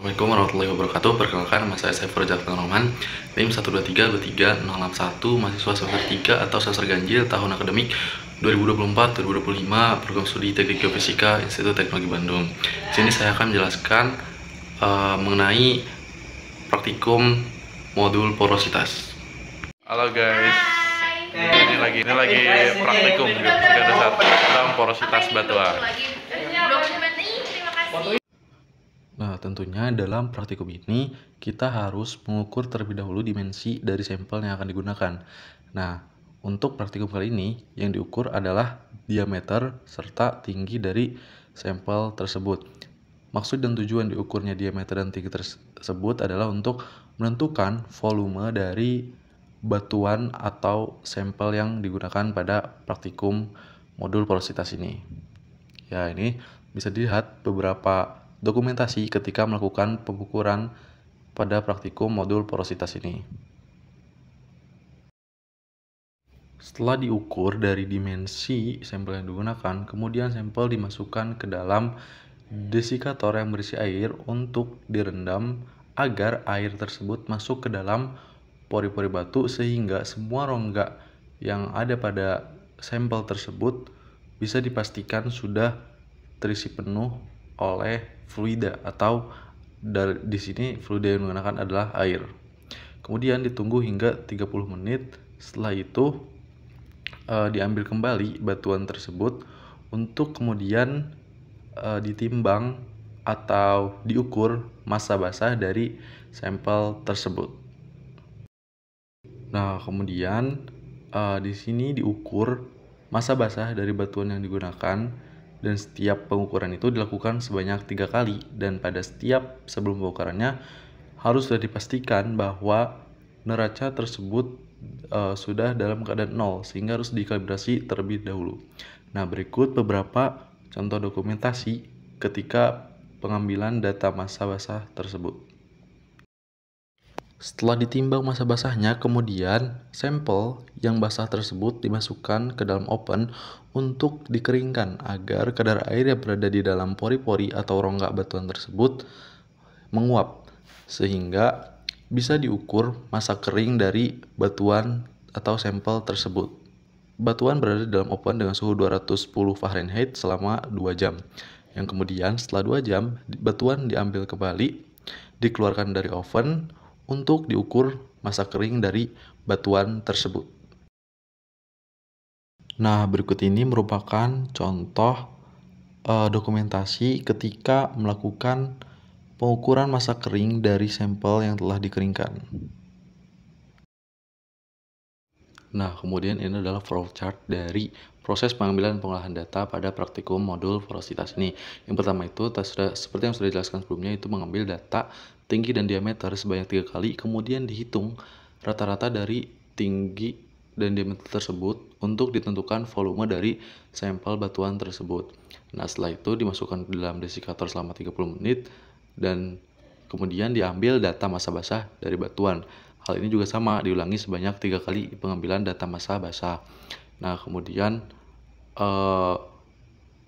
Assalamualaikum warahmatullahi wabarakatuh. Perkenalkan, nama saya Saiful Jatlan Roman, NIM 123236061, mahasiswa semester 3 atau semester ganjil tahun akademik 2024-2025, program studi Teknik Geofisika, Institut Teknologi Bandung. Di sini saya akan menjelaskan mengenai praktikum modul porositas. Halo guys, ini lagi praktikum Geofisika dasar dalam porositas batuan. Nah, tentunya dalam praktikum ini kita harus mengukur terlebih dahulu dimensi dari sampel yang akan digunakan. Nah, untuk praktikum kali ini yang diukur adalah diameter serta tinggi dari sampel tersebut. Maksud dan tujuan diukurnya diameter dan tinggi tersebut adalah untuk menentukan volume dari batuan atau sampel yang digunakan pada praktikum modul porositas ini. Ya, ini bisa dilihat beberapa dokumentasi ketika melakukan pengukuran pada praktikum modul porositas ini. Setelah diukur dari dimensi sampel yang digunakan, kemudian sampel dimasukkan ke dalam desikator yang berisi air untuk direndam agar air tersebut masuk ke dalam pori-pori batu sehingga semua rongga yang ada pada sampel tersebut bisa dipastikan sudah terisi penuh oleh fluida, atau di sini fluida yang digunakan adalah air. Kemudian ditunggu hingga 30 menit. Setelah itu diambil kembali batuan tersebut untuk kemudian ditimbang atau diukur massa basah dari sampel tersebut. Nah, kemudian di sini diukur massa basah dari batuan yang digunakan, dan setiap pengukuran itu dilakukan sebanyak 3 kali, dan pada setiap sebelum pengukurannya harus sudah dipastikan bahwa neraca tersebut sudah dalam keadaan nol, sehingga harus dikalibrasi terlebih dahulu. Nah, berikut beberapa contoh dokumentasi ketika pengambilan data massa basah tersebut. Setelah ditimbang massa basahnya, kemudian sampel yang basah tersebut dimasukkan ke dalam oven untuk dikeringkan agar kadar air yang berada di dalam pori-pori atau rongga batuan tersebut menguap, sehingga bisa diukur massa kering dari batuan atau sampel tersebut. Batuan berada di dalam oven dengan suhu 210 Fahrenheit selama 2 jam. Yang kemudian setelah 2 jam, batuan diambil kembali, dikeluarkan dari oven untuk diukur massa kering dari batuan tersebut. Nah, berikut ini merupakan contoh dokumentasi ketika melakukan pengukuran massa kering dari sampel yang telah dikeringkan. Nah, kemudian ini adalah flowchart dari proses pengambilan pengolahan data pada praktikum modul porositas ini. Yang pertama itu, seperti yang sudah dijelaskan sebelumnya, itu mengambil data tinggi dan diameter sebanyak 3 kali, kemudian dihitung rata-rata dari tinggi dan diameter tersebut untuk ditentukan volume dari sampel batuan tersebut. Nah, setelah itu dimasukkan ke dalam desikator selama 30 menit, dan kemudian diambil data massa basah dari batuan. Hal ini juga sama, diulangi sebanyak 3 kali pengambilan data massa basah. Nah, kemudian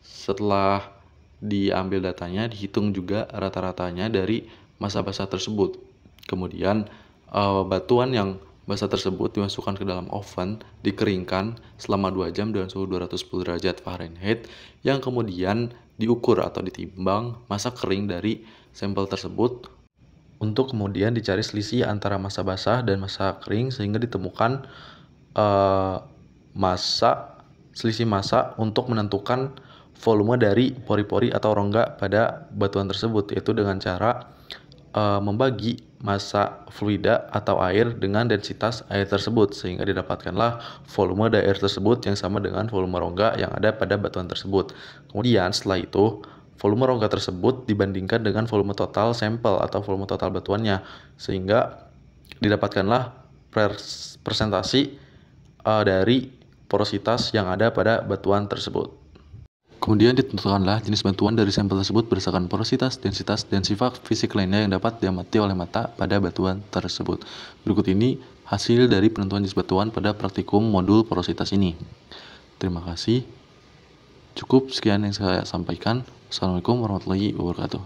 setelah diambil datanya, dihitung juga rata-ratanya dari massa basah tersebut. Kemudian batuan yang basah tersebut dimasukkan ke dalam oven, dikeringkan selama 2 jam dengan suhu 210 derajat Fahrenheit, yang kemudian diukur atau ditimbang massa kering dari sampel tersebut untuk kemudian dicari selisih antara massa basah dan massa kering sehingga ditemukan selisih massa untuk menentukan volume dari pori-pori atau rongga pada batuan tersebut, yaitu dengan cara membagi massa fluida atau air dengan densitas air tersebut, sehingga didapatkanlah volume dari air tersebut yang sama dengan volume rongga yang ada pada batuan tersebut. Kemudian setelah itu volume rongga tersebut dibandingkan dengan volume total sampel atau volume total batuannya, sehingga didapatkanlah presentasi dari porositas yang ada pada batuan tersebut. Kemudian ditentukanlah jenis batuan dari sampel tersebut berdasarkan porositas, densitas, dan sifat fisik lainnya yang dapat diamati oleh mata pada batuan tersebut. Berikut ini hasil dari penentuan jenis batuan pada praktikum modul porositas ini. Terima kasih. Cukup sekian yang saya sampaikan. Assalamualaikum warahmatullahi wabarakatuh.